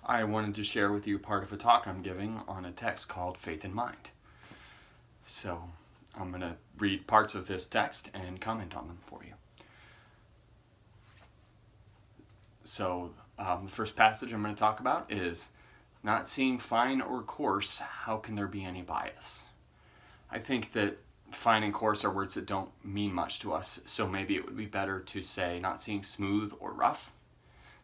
I wanted to share with you part of a talk I'm giving on a text called Faith in Mind. So I'm going to read parts of this text and comment on them for you. So the first passage I'm going to talk about is not seeing fine or coarse, how can there be any bias? I think that fine and coarse are words that don't mean much to us, so maybe it would be better to say not seeing smooth or rough.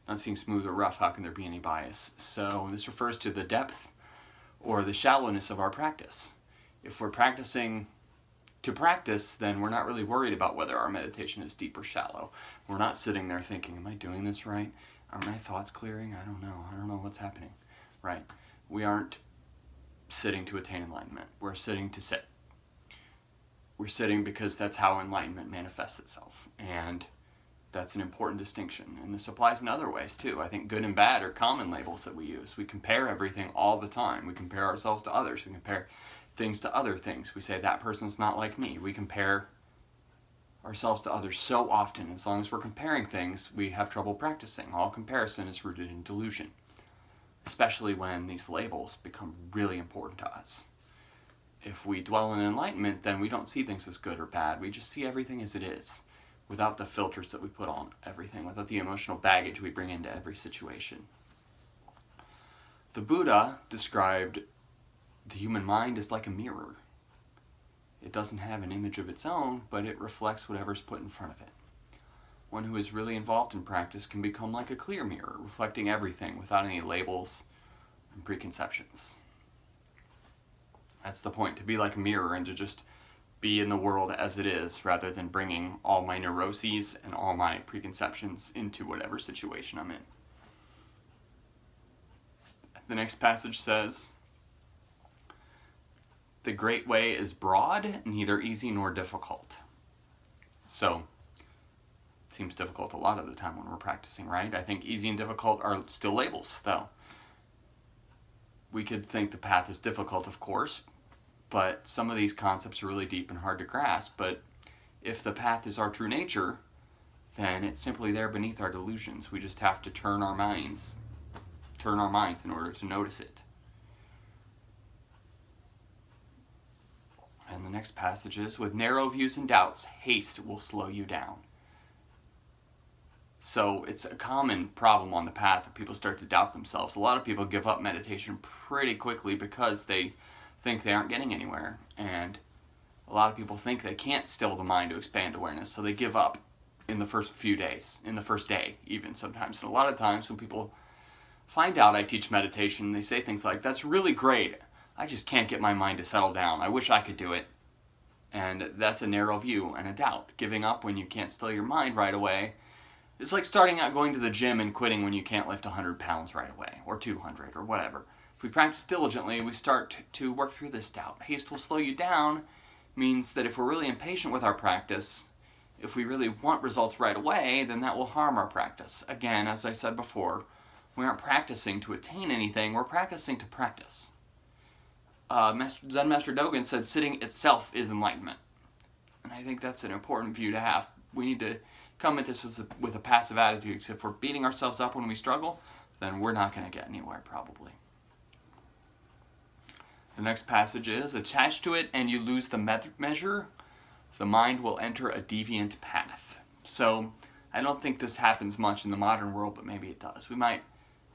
Not seeing smooth or rough, how can there be any bias? So this refers to the depth or the shallowness of our practice. If we're practicing to practice, then we're not really worried about whether our meditation is deep or shallow. We're not sitting there thinking, am I doing this right? Are my thoughts clearing? I don't know what's happening, right? We aren't sitting to attain enlightenment. We're sitting to sit. We're sitting because that's how enlightenment manifests itself, and that's an important distinction. And this applies in other ways too. I think good and bad are common labels that we use. We compare everything all the time. We compare ourselves to others. We compare things to other things. We say that person's not like me. We compare ourselves to others so often. As long as we're comparing things, we have trouble practicing. All comparison is rooted in delusion, especially when these labels become really important to us. If we dwell in enlightenment, then we don't see things as good or bad. We just see everything as it is, without the filters that we put on everything, without the emotional baggage we bring into every situation. The Buddha described the human mind as like a mirror. It doesn't have an image of its own, but it reflects whatever's put in front of it. One who is really involved in practice can become like a clear mirror, reflecting everything without any labels and preconceptions. That's the point, to be like a mirror and to just be in the world as it is, rather than bringing all my neuroses and all my preconceptions into whatever situation I'm in. The next passage says, the great way is broad, neither easy nor difficult. So, it seems difficult a lot of the time when we're practicing, right? I think easy and difficult are still labels, though. We could think the path is difficult, of course, but some of these concepts are really deep and hard to grasp. But if the path is our true nature, then it's simply there beneath our delusions. We just have to turn our minds in order to notice it. And the next passage is, with narrow views and doubts, haste will slow you down. So it's a common problem on the path that people start to doubt themselves. A lot of people give up meditation pretty quickly because they think they aren't getting anywhere. And a lot of people think they can't still the mind to expand awareness, so they give up in the first few days, in the first day even sometimes. And a lot of times when people find out I teach meditation, they say things like, that's really great, I just can't get my mind to settle down. I wish I could do it. And that's a narrow view and a doubt. Giving up when you can't still your mind right away. It's like starting out going to the gym and quitting when you can't lift 100 pounds right away, or 200, or whatever. If we practice diligently, we start to work through this doubt. Haste will slow you down means that if we're really impatient with our practice, if we really want results right away, then that will harm our practice. Again, as I said before, we aren't practicing to attain anything, we're practicing to practice. Zen Master Dogen said sitting itself is enlightenment. And I think that's an important view to have. We need to come at this with a passive attitude, because if we're beating ourselves up when we struggle, then we're not going to get anywhere, probably. The next passage is, attached to it and you lose the measure, the mind will enter a deviant path. So I don't think this happens much in the modern world, but maybe it does. We might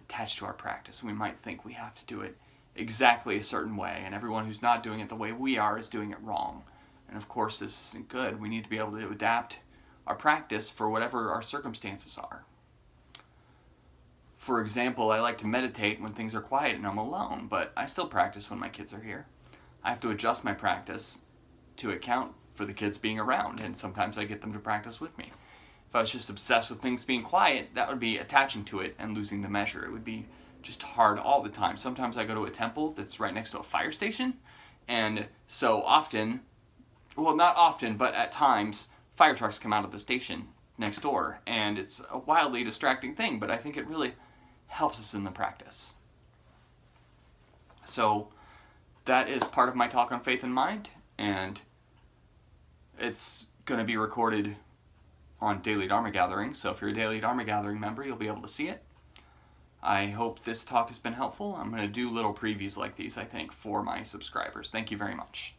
attach to our practice. We might think we have to do it exactly a certain way, and everyone who's not doing it the way we are is doing it wrong. And of course this isn't good. We need to be able to adapt our practice for whatever our circumstances are. For example, I like to meditate when things are quiet and I'm alone, but I still practice when my kids are here. I have to adjust my practice to account for the kids being around, and sometimes I get them to practice with me. If I was just obsessed with things being quiet, that would be attaching to it and losing the measure. It would be just hard all the time. Sometimes I go to a temple that's right next to a fire station, and so often, well, not often, but at times, fire trucks come out of the station next door, and it's a wildly distracting thing, but I think it really helps us in the practice. So that is part of my talk on Faith in Mind, and it's going to be recorded on Daily Dharma Gathering, so if you're a Daily Dharma Gathering member, you'll be able to see it. I hope this talk has been helpful. I'm going to do little previews like these, I think, for my subscribers. Thank you very much.